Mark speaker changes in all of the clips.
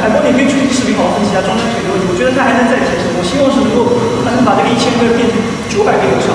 Speaker 1: 海波，你可以具体视频好好分析一下庄家腿的问题。我觉得他还能再提升，我希望是他能把这个1000个变成900个以上。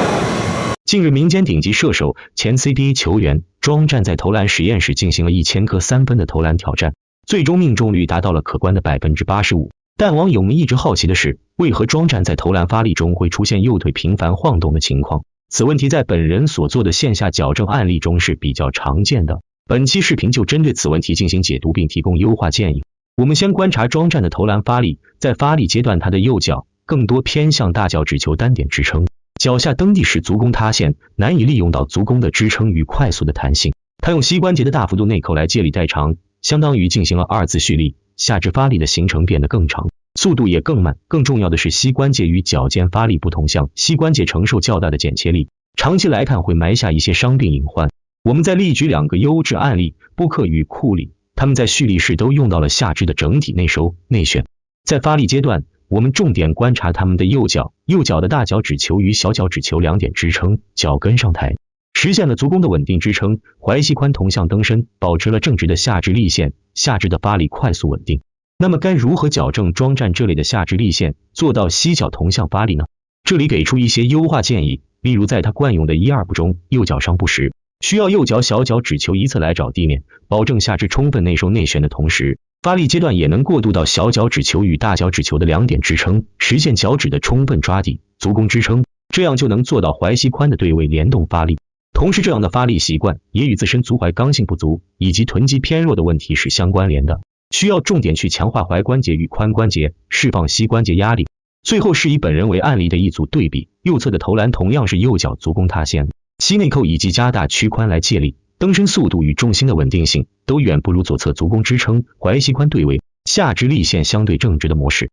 Speaker 2: 近日，民间顶级射手、前 CBA 球员庄战在投篮实验室进行了1000颗3分的投篮挑战，最终命中率达到了可观的85%。但网友们一直好奇的是，为何庄战在投篮发力中会出现右腿频繁晃动的情况？此问题在本人所做的线下矫正案例中是比较常见的。本期视频就针对此问题进行解读并提供优化建议。我们先观察庄战的投篮发力，在发力阶段他的右脚更多偏向大脚趾球单点支撑，脚下蹬地时足弓塌陷，难以利用到足弓的支撑与快速的弹性。他用膝关节的大幅度内扣来借力代偿，相当于进行了2次蓄力，下肢发力的行程变得更长，速度也更慢。更重要的是，膝关节与脚尖发力不同向，膝关节承受较大的剪切力，长期来看会埋下一些伤病隐患。我们再例举2个优质案例，布克与库里，他们在蓄力时都用到了下肢的整体内收内旋。在发力阶段，我们重点观察他们的右脚的大脚趾球与小脚趾球2点支撑，脚跟上抬，实现了足弓的稳定支撑，踝膝髋同向蹬伸，保持了正直的下肢力线，下肢的发力快速稳定。那么该如何矫正庄战这类的下肢力线，做到膝脚同向发力呢？这里给出一些优化建议，例如在他惯用的1-2步中，右脚上步时，需要右脚小脚趾球一侧来找地面，保证下肢充分内收内旋的同时，发力阶段也能过渡到小脚趾球与大脚趾球的2点支撑，实现脚趾的充分抓地，足弓支撑，这样就能做到踝膝髋的对位联动发力。同时这样的发力习惯也与自身足踝刚性不足以及臀肌偏弱的问题是相关联的，需要重点去强化踝关节与髋关节，释放膝关节压力。最后是以本人为案例的一组对比，右侧的投篮同样是右脚足弓塌陷，膝内扣以及加大屈髋来借力，蹬伸速度与重心的稳定性都远不如左侧足弓支撑，踝膝髋对位，下肢力线相对正直的模式。